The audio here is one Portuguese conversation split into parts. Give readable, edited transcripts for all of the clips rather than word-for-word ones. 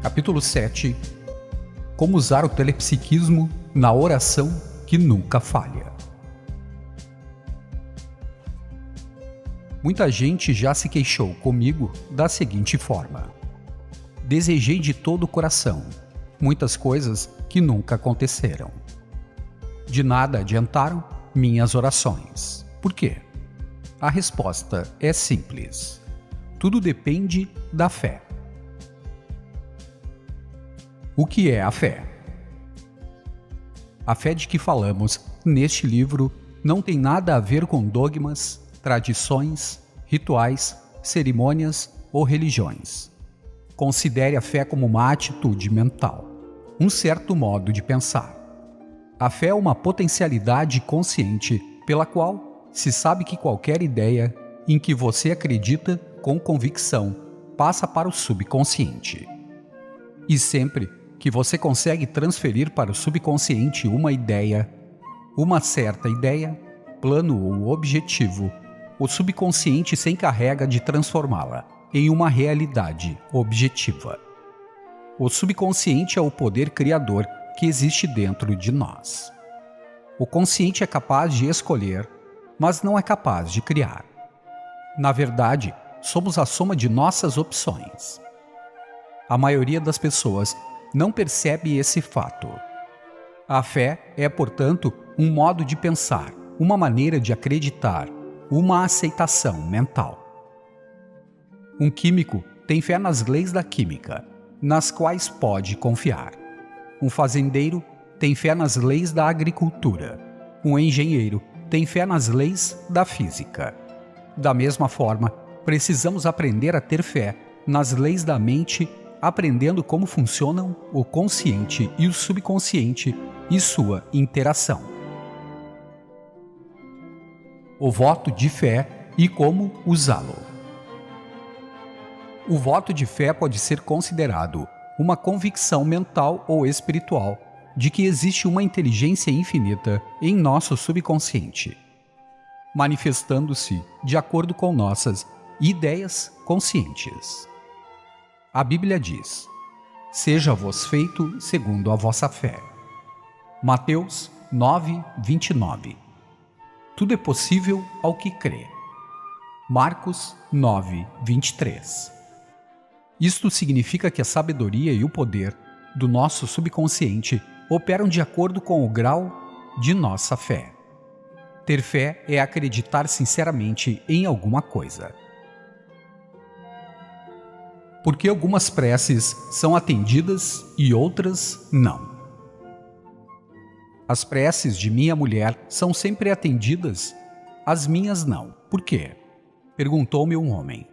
Capítulo 7. Como usar o telepsiquismo na oração que nunca falha. Muita gente já se queixou comigo da seguinte forma: desejei de todo o coração muitas coisas que nunca aconteceram. De nada adiantaram minhas orações. Por quê? A resposta é simples. Tudo depende da fé. O que é a fé? A fé de que falamos neste livro não tem nada a ver com dogmas, tradições, rituais, cerimônias ou religiões. Considere a fé como uma atitude mental, um certo modo de pensar. A fé é uma potencialidade consciente pela qual se sabe que qualquer ideia em que você acredita com convicção passa para o subconsciente. E sempre que você consegue transferir para o subconsciente uma ideia, uma certa ideia, plano ou objetivo, o subconsciente se encarrega de transformá-la em uma realidade objetiva. O subconsciente é o poder criador que existe dentro de nós. O consciente é capaz de escolher, mas não é capaz de criar. Na verdade, somos a soma de nossas opções. A maioria das pessoas não percebe esse fato. A fé é, portanto, um modo de pensar, uma maneira de acreditar, uma aceitação mental. Um químico tem fé nas leis da química, nas quais pode confiar. Um fazendeiro tem fé nas leis da agricultura. Um engenheiro tem fé nas leis da física. Da mesma forma, precisamos aprender a ter fé nas leis da mente, aprendendo como funcionam o consciente e o subconsciente e sua interação. O voto de fé e como usá-lo. O voto de fé pode ser considerado uma convicção mental ou espiritual de que existe uma inteligência infinita em nosso subconsciente, manifestando-se de acordo com nossas ideias conscientes. A Bíblia diz: seja-vos feito segundo a vossa fé. Mateus 9:29. Tudo é possível ao que crê. Marcos 9:23. Isto significa que a sabedoria e o poder do nosso subconsciente operam de acordo com o grau de nossa fé. Ter fé é acreditar sinceramente em alguma coisa. Porque algumas preces são atendidas e outras não. As preces de minha mulher são sempre atendidas, as minhas não. Por quê? Perguntou-me um homem.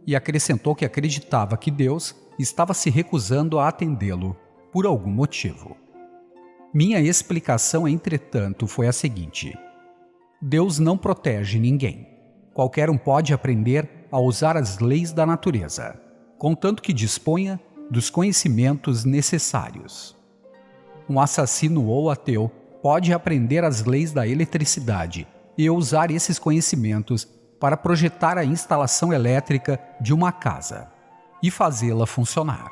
E acrescentou que acreditava que Deus estava se recusando a atendê-lo por algum motivo. Minha explicação, entretanto, foi a seguinte: Deus não protege ninguém. Qualquer um pode aprender a usar as leis da natureza, contanto que disponha dos conhecimentos necessários. Um assassino ou ateu pode aprender as leis da eletricidade e usar esses conhecimentos para projetar a instalação elétrica de uma casa e fazê-la funcionar.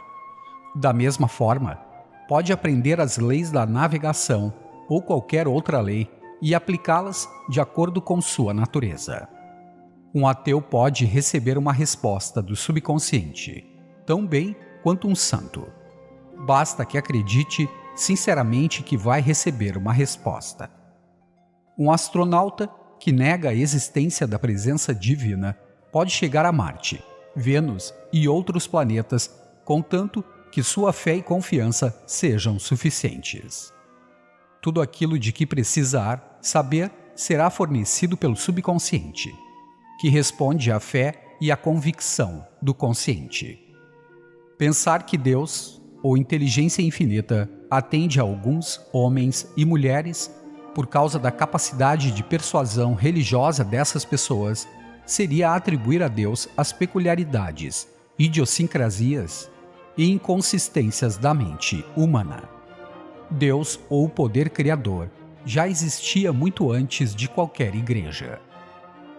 Da mesma forma, pode aprender as leis da navegação ou qualquer outra lei e aplicá-las de acordo com sua natureza. Um ateu pode receber uma resposta do subconsciente, tão bem quanto um santo. Basta que acredite sinceramente que vai receber uma resposta. Um astronauta que nega a existência da presença divina pode chegar a Marte, Vênus e outros planetas, contanto que sua fé e confiança sejam suficientes. Tudo aquilo de que precisar saber será fornecido pelo subconsciente, que responde à fé e à convicção do consciente. Pensar que Deus, ou inteligência infinita, atende a alguns homens e mulheres por causa da capacidade de persuasão religiosa dessas pessoas seria atribuir a Deus as peculiaridades, idiosincrasias e inconsistências da mente humana. Deus, ou o poder criador, já existia muito antes de qualquer igreja.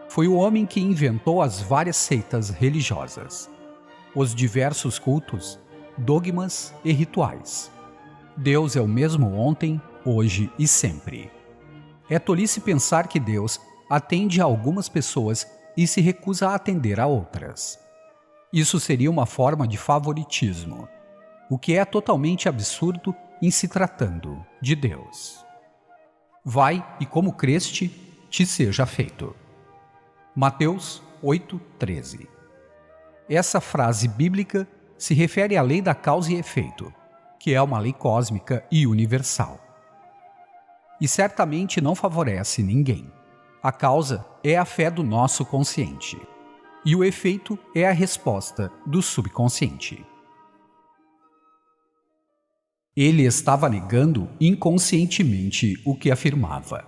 Foi o homem que inventou as várias seitas religiosas. Os diversos cultos dogmas e rituais. Deus é o mesmo ontem, hoje e sempre. É tolice pensar que Deus atende a algumas pessoas e se recusa a atender a outras. Isso seria uma forma de favoritismo, o que é totalmente absurdo em se tratando de Deus. Vai e como creste, te seja feito. Mateus 8:13. Essa frase bíblica se refere à lei da causa e efeito, que é uma lei cósmica e universal. E certamente não favorece ninguém. A causa é a fé do nosso consciente, e o efeito é a resposta do subconsciente. Ele estava negando inconscientemente o que afirmava.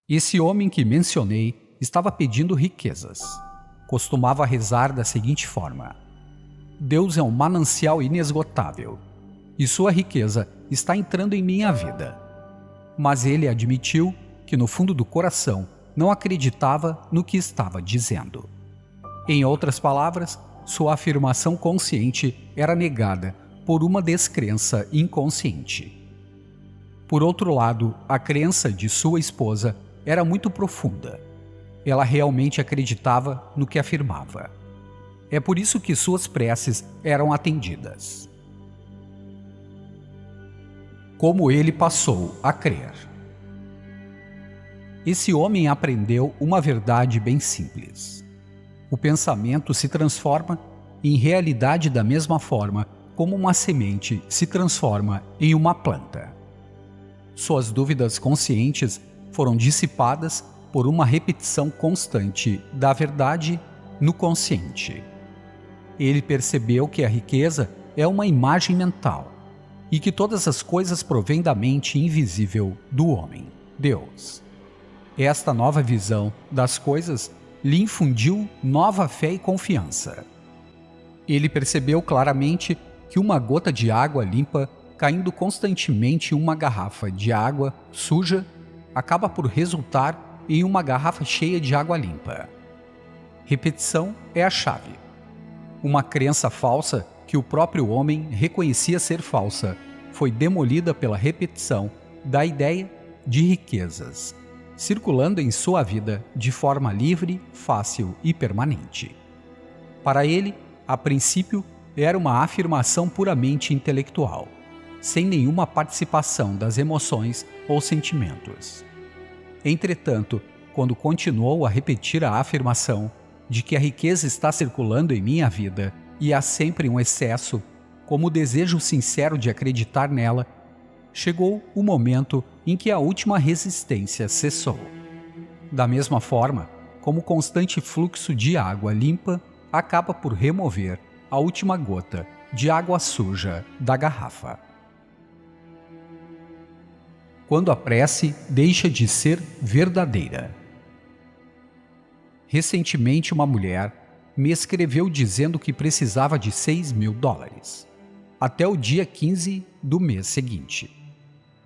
Esse homem que mencionei estava pedindo riquezas. Costumava rezar da seguinte forma: Deus é um manancial inesgotável, e sua riqueza está entrando em minha vida. Mas ele admitiu que no fundo do coração não acreditava no que estava dizendo. Em outras palavras, sua afirmação consciente era negada por uma descrença inconsciente. Por outro lado, a crença de sua esposa era muito profunda. Ela realmente acreditava no que afirmava. É por isso que suas preces eram atendidas. Como ele passou a crer. Esse homem aprendeu uma verdade bem simples. O pensamento se transforma em realidade da mesma forma como uma semente se transforma em uma planta. Suas dúvidas conscientes foram dissipadas por uma repetição constante da verdade no consciente. Ele percebeu que a riqueza é uma imagem mental e que todas as coisas provêm da mente invisível do homem, Deus. Esta nova visão das coisas lhe infundiu nova fé e confiança. Ele percebeu claramente que uma gota de água limpa caindo constantemente em uma garrafa de água suja acaba por resultar em uma garrafa cheia de água limpa. Repetição é a chave. Uma crença falsa que o próprio homem reconhecia ser falsa foi demolida pela repetição da ideia de riquezas, circulando em sua vida de forma livre, fácil e permanente. Para ele, a princípio, era uma afirmação puramente intelectual, sem nenhuma participação das emoções ou sentimentos. Entretanto, quando continuou a repetir a afirmação de que a riqueza está circulando em minha vida e há sempre um excesso, como o desejo sincero de acreditar nela, chegou o momento em que a última resistência cessou. Da mesma forma, como o constante fluxo de água limpa acaba por remover a última gota de água suja da garrafa. Quando a prece deixa de ser verdadeira. Recentemente, uma mulher me escreveu dizendo que precisava de $6.000 até o dia 15 do mês seguinte.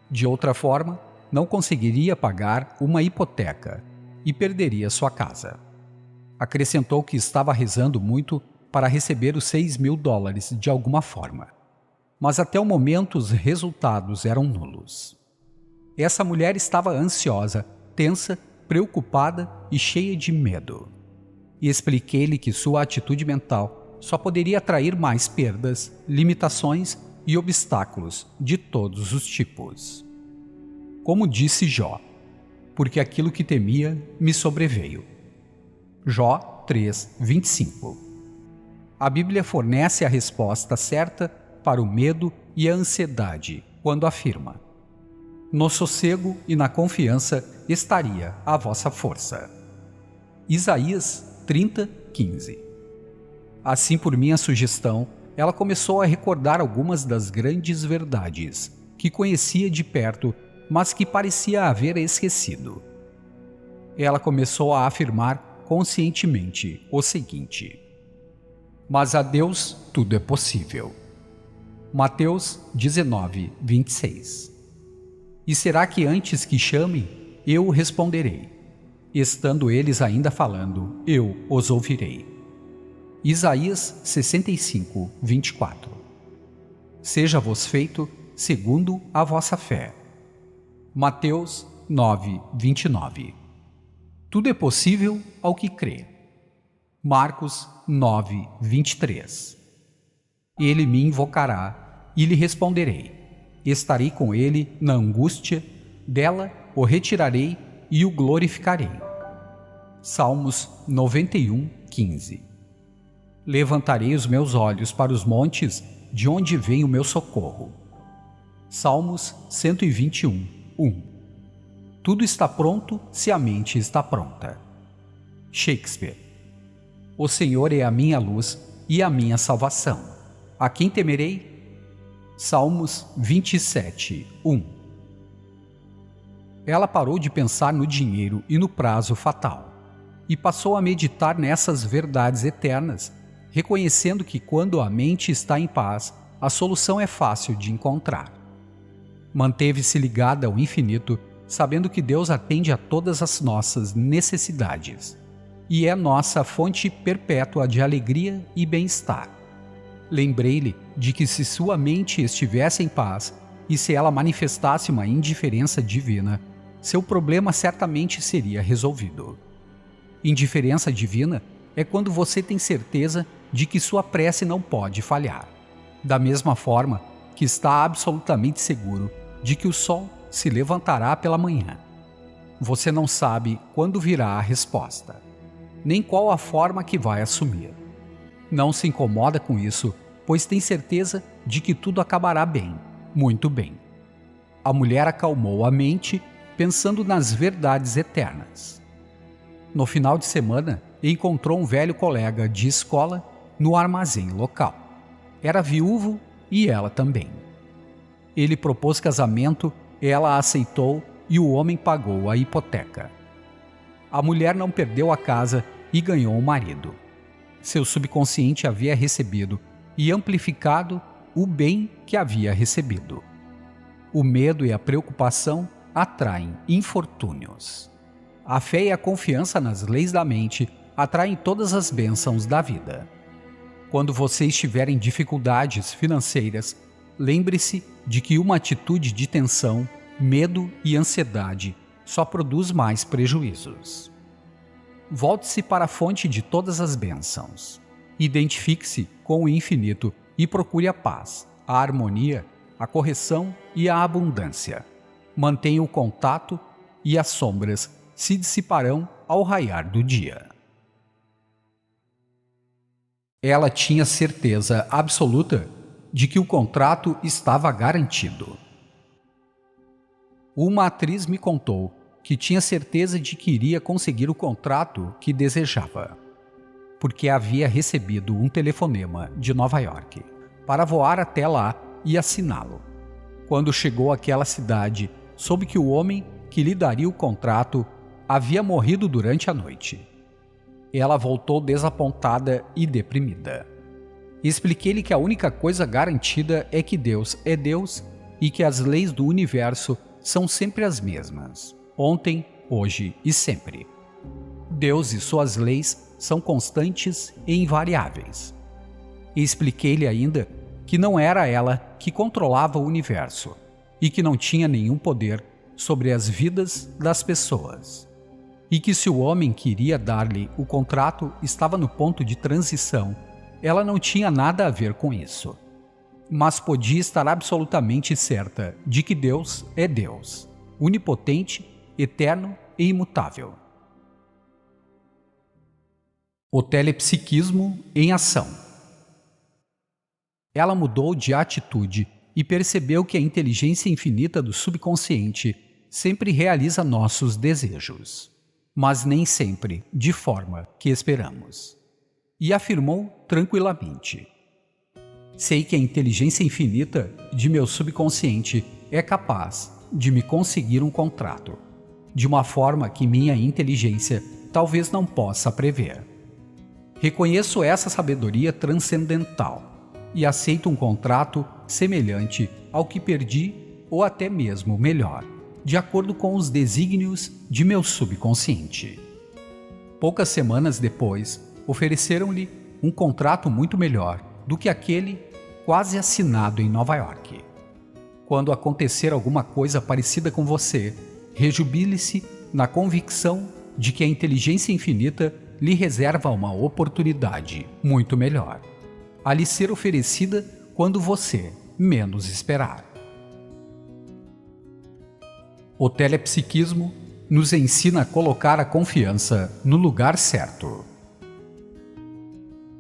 De outra forma, não conseguiria pagar uma hipoteca e perderia sua casa. Acrescentou que estava rezando muito para receber os $6.000 de alguma forma, mas até o momento os resultados eram nulos. Essa mulher estava ansiosa, tensa, preocupada e cheia de medo. E expliquei-lhe que sua atitude mental só poderia atrair mais perdas, limitações e obstáculos de todos os tipos. Como disse Jó, porque aquilo que temia me sobreveio. Jó 3:25. A Bíblia fornece a resposta certa para o medo e a ansiedade quando afirma: no sossego e na confiança estaria a vossa força. Isaías 30:15. Assim, por minha sugestão, ela começou a recordar algumas das grandes verdades que conhecia de perto, mas que parecia haver esquecido. Ela começou a afirmar conscientemente o seguinte: mas a Deus tudo é possível. Mateus 19:26. E será que antes que chame, eu responderei? Estando eles ainda falando, eu os ouvirei. Isaías 65, 24. Seja-vos feito segundo a vossa fé. Mateus 9, 29. Tudo é possível ao que crê. Marcos 9, 23. Ele me invocará e lhe responderei. Estarei com ele na angústia, dela o retirarei e o glorificarei. Salmos 91, 15. Levantarei os meus olhos para os montes, de onde vem o meu socorro. Salmos 121, 1. Tudo está pronto se a mente está pronta. Shakespeare. O Senhor é a minha luz e a minha salvação. A quem temerei? Salmos 27, 1. Ela parou de pensar no dinheiro e no prazo fatal, e passou a meditar nessas verdades eternas, reconhecendo que quando a mente está em paz, a solução é fácil de encontrar. Manteve-se ligada ao infinito, sabendo que Deus atende a todas as nossas necessidades e é nossa fonte perpétua de alegria e bem-estar. Lembrei-lhe de que se sua mente estivesse em paz e se ela manifestasse uma indiferença divina, seu problema certamente seria resolvido. Indiferença divina é quando você tem certeza de que sua prece não pode falhar, da mesma forma que está absolutamente seguro de que o sol se levantará pela manhã. Você não sabe quando virá a resposta, nem qual a forma que vai assumir. Não se incomoda com isso, pois tem certeza de que tudo acabará bem, muito bem. A mulher acalmou a mente, pensando nas verdades eternas. No final de semana, encontrou um velho colega de escola no armazém local. Era viúvo e ela também. Ele propôs casamento, ela aceitou e o homem pagou a hipoteca. A mulher não perdeu a casa e ganhou o marido. Seu subconsciente havia recebido e amplificado o bem que havia recebido. O medo e a preocupação atraem infortúnios. A fé e a confiança nas leis da mente atraem todas as bênçãos da vida. Quando você estiver em dificuldades financeiras, lembre-se de que uma atitude de tensão, medo e ansiedade só produz mais prejuízos. Volte-se para a fonte de todas as bênçãos. Identifique-se com o infinito e procure a paz, a harmonia, a correção e a abundância. Mantenha o contato e as sombras se dissiparão ao raiar do dia. Ela tinha certeza absoluta de que o contrato estava garantido. Uma atriz me contou que tinha certeza de que iria conseguir o contrato que desejava, porque havia recebido um telefonema de Nova York para voar até lá e assiná-lo. Quando chegou àquela cidade, soube que o homem que lhe daria o contrato havia morrido durante a noite. Ela voltou desapontada e deprimida. Expliquei-lhe que a única coisa garantida é que Deus é Deus e que as leis do universo são sempre as mesmas, ontem, hoje e sempre. Deus e suas leis são constantes e invariáveis. Expliquei-lhe ainda que não era ela que controlava o universo e que não tinha nenhum poder sobre as vidas das pessoas. E que se o homem que iria dar-lhe o contrato estava no ponto de transição, ela não tinha nada a ver com isso. Mas podia estar absolutamente certa de que Deus é Deus, onipotente, eterno e imutável. O telepsiquismo em ação. Ela mudou de atitude e percebeu que a inteligência infinita do subconsciente sempre realiza nossos desejos, mas nem sempre de forma que esperamos. E afirmou tranquilamente: sei que a inteligência infinita de meu subconsciente é capaz de me conseguir um contrato, de uma forma que minha inteligência talvez não possa prever. Reconheço essa sabedoria transcendental e aceito um contrato semelhante ao que perdi ou até mesmo melhor, de acordo com os desígnios de meu subconsciente. Poucas semanas depois, ofereceram-lhe um contrato muito melhor do que aquele quase assinado em Nova York. Quando acontecer alguma coisa parecida com você, rejubile-se na convicção de que a inteligência infinita lhe reserva uma oportunidade muito melhor, a lhe ser oferecida quando você menos esperar. O telepsiquismo nos ensina a colocar a confiança no lugar certo.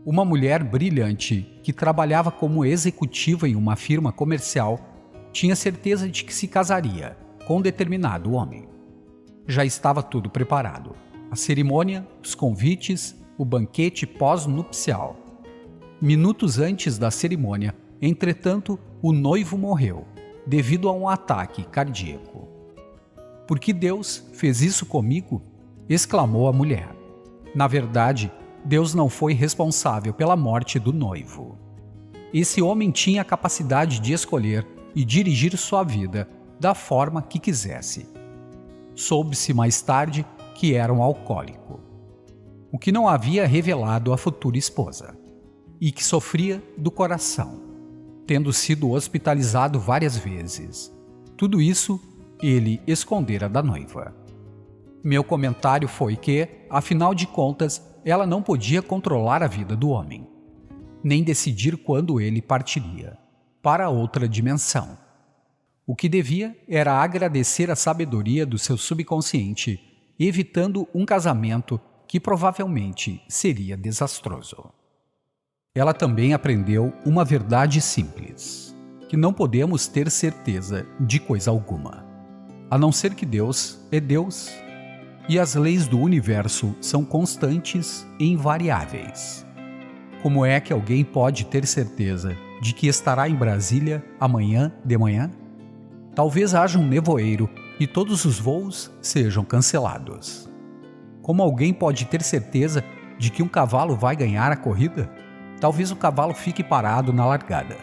Uma mulher brilhante que trabalhava como executiva em uma firma comercial tinha certeza de que se casaria com determinado homem. Já estava tudo preparado: a cerimônia, os convites, o banquete pós-nupcial. Minutos antes da cerimônia, entretanto, o noivo morreu, devido a um ataque cardíaco. "Por que Deus fez isso comigo?" exclamou a mulher. Na verdade, Deus não foi responsável pela morte do noivo. Esse homem tinha a capacidade de escolher e dirigir sua vida da forma que quisesse. Soube-se mais tarde que era um alcoólico, o que não havia revelado à futura esposa, e que sofria do coração, tendo sido hospitalizado várias vezes. Tudo isso ele escondera da noiva. Meu comentário foi que, afinal de contas, ela não podia controlar a vida do homem, nem decidir quando ele partiria para outra dimensão. O que devia era agradecer a sabedoria do seu subconsciente, evitando um casamento que provavelmente seria desastroso. Ela também aprendeu uma verdade simples, que não podemos ter certeza de coisa alguma, a não ser que Deus é Deus, e as leis do universo são constantes e invariáveis. Como é que alguém pode ter certeza de que estará em Brasília amanhã de manhã? Talvez haja um nevoeiro e todos os voos sejam cancelados. Como alguém pode ter certeza de que um cavalo vai ganhar a corrida? Talvez o cavalo fique parado na largada.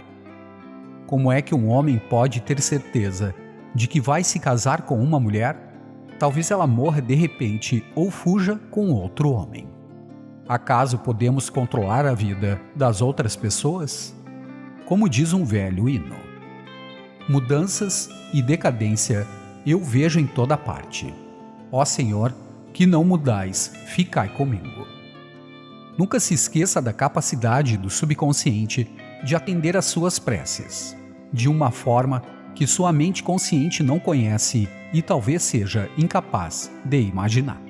Como é que um homem pode ter certeza de que vai se casar com uma mulher? Talvez ela morra de repente ou fuja com outro homem. Acaso podemos controlar a vida das outras pessoas? Como diz um velho hino: mudanças e decadência eu vejo em toda parte. Ó Senhor, que não mudais, ficai comigo. Nunca se esqueça da capacidade do subconsciente de atender às suas preces, de uma forma que sua mente consciente não conhece e talvez seja incapaz de imaginar.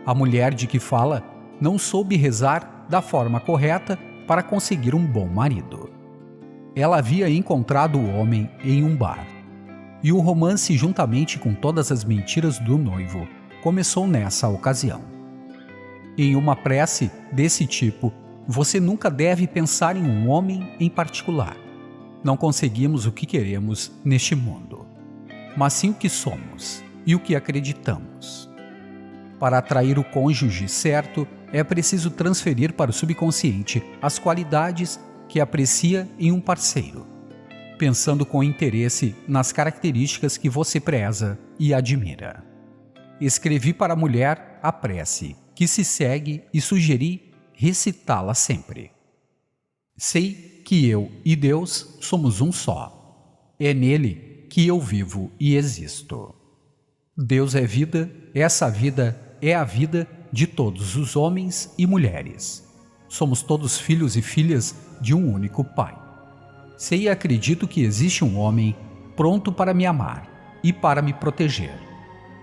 A mulher de que fala não soube rezar da forma correta para conseguir um bom marido. Ela havia encontrado o homem em um bar, e o romance, juntamente com todas as mentiras do noivo, começou nessa ocasião. Em uma prece desse tipo, você nunca deve pensar em um homem em particular. Não conseguimos o que queremos neste mundo, mas sim o que somos e o que acreditamos. Para atrair o cônjuge certo, é preciso transferir para o subconsciente as qualidades que aprecia em um parceiro, pensando com interesse nas características que você preza e admira. Escrevi para a mulher a prece que se segue e sugeri recitá-la sempre. Sei que eu e Deus somos um só. É nele que eu vivo e existo. Deus é vida, essa vida é a vida de todos os homens e mulheres. Somos todos filhos e filhas de um único Pai. Sei e acredito que existe um homem pronto para me amar e para me proteger.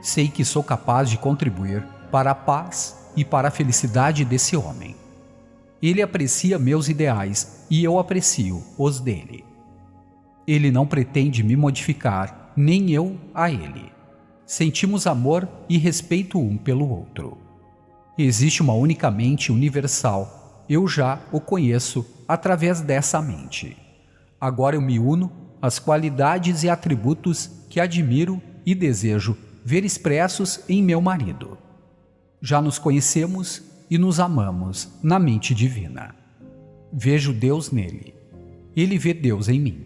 Sei que sou capaz de contribuir para a paz e para a felicidade desse homem. Ele aprecia meus ideais e eu aprecio os dele. Ele não pretende me modificar, nem eu a ele. Sentimos amor e respeito um pelo outro. Existe uma única mente universal. Eu já o conheço através dessa mente. Agora eu me uno às qualidades e atributos que admiro e desejo ver expressos em meu marido. Já nos conhecemos e nos amamos na mente divina. Vejo Deus nele. Ele vê Deus em mim.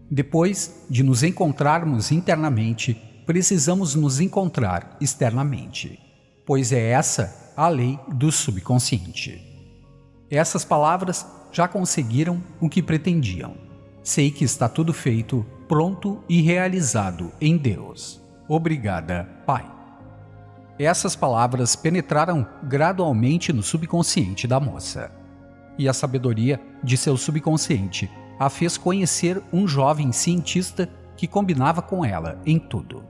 Depois de nos encontrarmos internamente, precisamos nos encontrar externamente, pois é essa a lei do subconsciente. Essas palavras já conseguiram o que pretendiam. Sei que está tudo feito, pronto e realizado em Deus. Obrigada, Pai. Essas palavras penetraram gradualmente no subconsciente da moça. E a sabedoria de seu subconsciente a fez conhecer um jovem cientista que combinava com ela em tudo.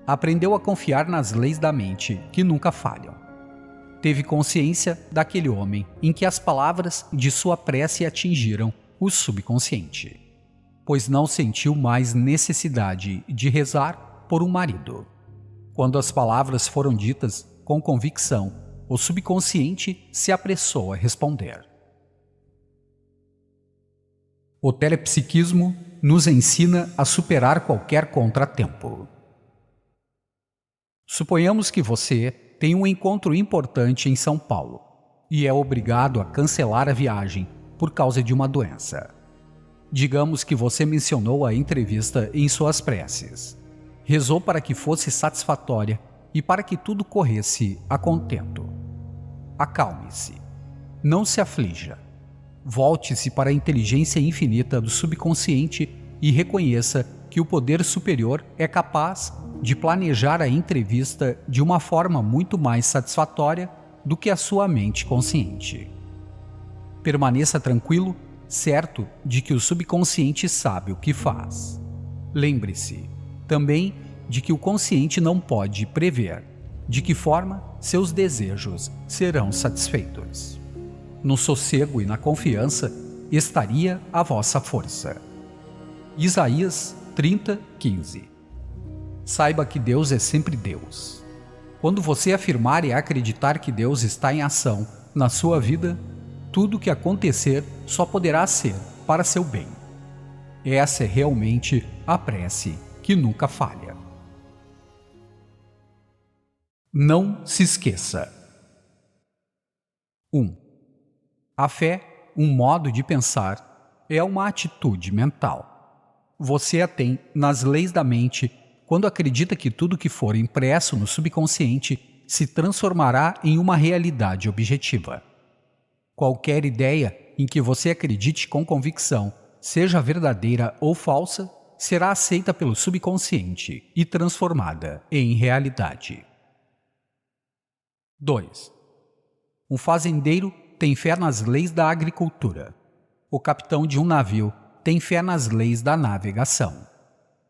Aprendeu a confiar nas leis da mente que nunca falham. Teve consciência daquele homem em que as palavras de sua prece atingiram o subconsciente, pois não sentiu mais necessidade de rezar por um marido. Quando as palavras foram ditas com convicção, o subconsciente se apressou a responder. O telepsiquismo nos ensina a superar qualquer contratempo. Suponhamos que você tem um encontro importante em São Paulo e é obrigado a cancelar a viagem por causa de uma doença. Digamos que você mencionou a entrevista em suas preces. Rezou para que fosse satisfatória e para que tudo corresse a contento. Acalme-se. Não se aflija. Volte-se para a inteligência infinita do subconsciente e reconheça que o poder superior é capaz de planejar a entrevista de uma forma muito mais satisfatória do que a sua mente consciente. Permaneça tranquilo, certo de que o subconsciente sabe o que faz. Lembre-se também de que o consciente não pode prever de que forma seus desejos serão satisfeitos. No sossego e na confiança estaria a vossa força. Isaías 30:15. Saiba que Deus é sempre Deus. Quando você afirmar e acreditar que Deus está em ação na sua vida, tudo o que acontecer só poderá ser para seu bem. Essa é realmente a prece que nunca falha. Não se esqueça. 1. A fé, um modo de pensar, é uma atitude mental. Você a tem nas leis da mente quando acredita que tudo que for impresso no subconsciente se transformará em uma realidade objetiva. Qualquer ideia em que você acredite com convicção, seja verdadeira ou falsa, será aceita pelo subconsciente e transformada em realidade. 2. Um fazendeiro tem fé nas leis da agricultura. O capitão de um navio tem fé nas leis da navegação.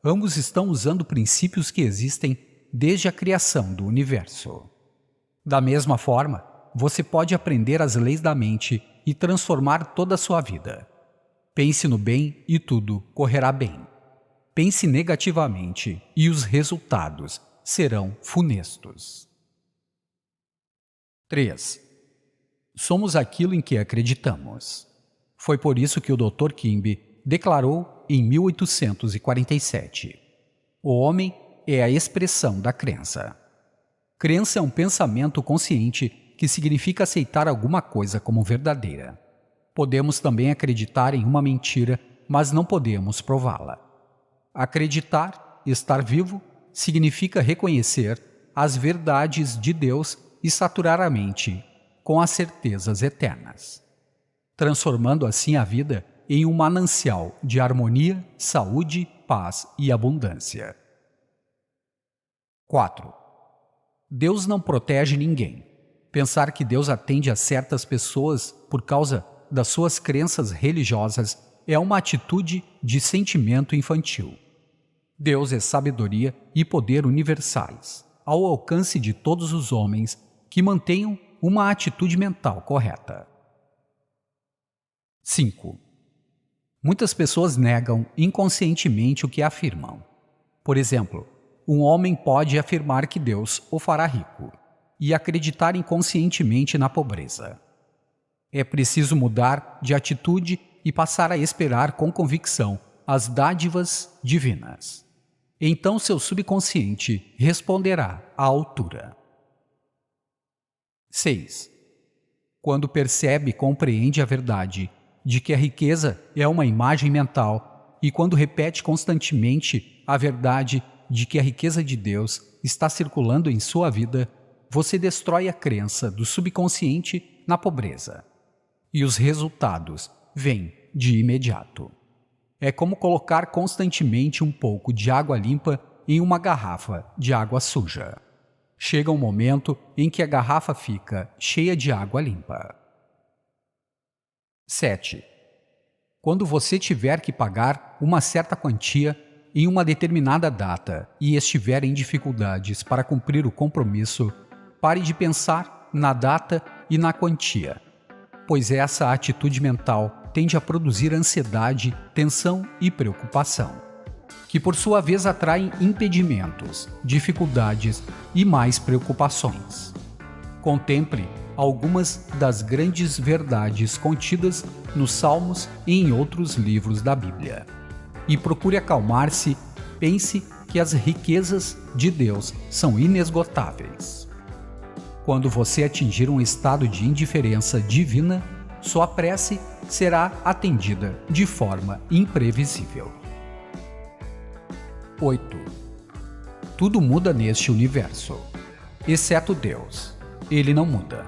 Ambos estão usando princípios que existem desde a criação do universo. Da mesma forma, você pode aprender as leis da mente e transformar toda a sua vida. Pense no bem e tudo correrá bem. Pense negativamente e os resultados serão funestos. 3. Somos aquilo em que acreditamos. Foi por isso que o Dr. Kimbe declarou em 1847: o homem é a expressão da crença. Crença é um pensamento consciente que significa aceitar alguma coisa como verdadeira. Podemos também acreditar em uma mentira, mas não podemos prová-la. Acreditar, estar vivo, significa reconhecer as verdades de Deus e saturar a mente com as certezas eternas, transformando assim a vida em um manancial de harmonia, saúde, paz e abundância. 4. Deus não protege ninguém. Pensar que Deus atende a certas pessoas por causa das suas crenças religiosas é uma atitude de sentimento infantil. Deus é sabedoria e poder universais, ao alcance de todos os homens que mantenham uma atitude mental correta. 5. Muitas pessoas negam inconscientemente o que afirmam. Por exemplo, um homem pode afirmar que Deus o fará rico e acreditar inconscientemente na pobreza. É preciso mudar de atitude e passar a esperar com convicção as dádivas divinas. Então seu subconsciente responderá à altura. 6. Quando percebe e compreende a verdade de que a riqueza é uma imagem mental e quando repete constantemente a verdade de que a riqueza de Deus está circulando em sua vida, você destrói a crença do subconsciente na pobreza. e os resultados vêm de imediato. É como colocar constantemente um pouco de água limpa em uma garrafa de água suja. Chega um momento em que a garrafa fica cheia de água limpa. 7. Quando você tiver que pagar uma certa quantia em uma determinada data e estiver em dificuldades para cumprir o compromisso, pare de pensar na data e na quantia, pois essa atitude mental tende a produzir ansiedade, tensão e preocupação, que por sua vez atraem impedimentos, dificuldades e mais preocupações. Contemple algumas das grandes verdades contidas nos Salmos e em outros livros da Bíblia. E procure acalmar-se, pense que as riquezas de Deus são inesgotáveis. Quando você atingir um estado de indiferença divina, sua prece será atendida de forma imprevisível. 8. Tudo muda neste universo, exceto Deus. Ele não muda.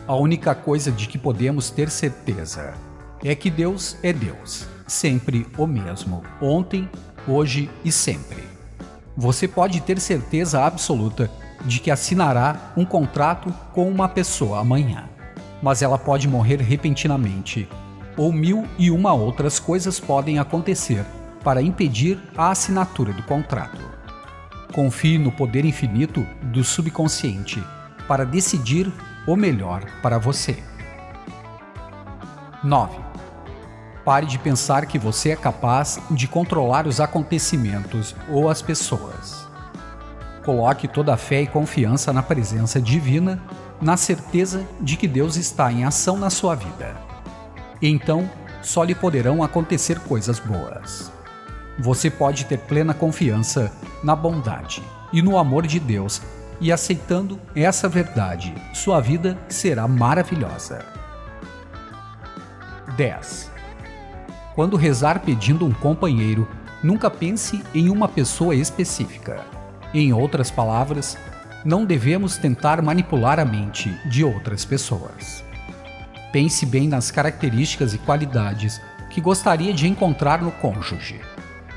A única coisa de que podemos ter certeza é que Deus é Deus, sempre o mesmo, ontem, hoje e sempre. Você pode ter certeza absoluta de que assinará um contrato com uma pessoa amanhã, mas ela pode morrer repentinamente, ou 1001 outras coisas podem acontecer para impedir a assinatura do contrato. Confie no poder infinito do subconsciente para decidir o melhor para você. 9. Pare de pensar que você é capaz de controlar os acontecimentos ou as pessoas. Coloque toda a fé e confiança na presença divina, na certeza de que Deus está em ação na sua vida. Então, só lhe poderão acontecer coisas boas. Você pode ter plena confiança na bondade e no amor de Deus, e aceitando essa verdade, sua vida será maravilhosa. 10. Quando rezar pedindo um companheiro, nunca pense em uma pessoa específica. Em outras palavras, não devemos tentar manipular a mente de outras pessoas. Pense bem nas características e qualidades que gostaria de encontrar no cônjuge,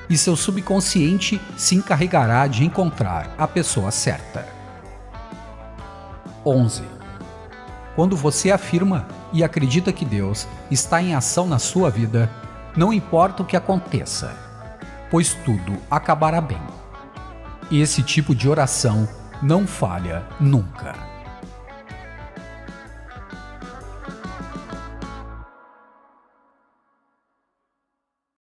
e seu subconsciente se encarregará de encontrar a pessoa certa. 11. Quando você afirma e acredita que Deus está em ação na sua vida, não importa o que aconteça, pois tudo acabará bem. Esse tipo de oração não falha nunca.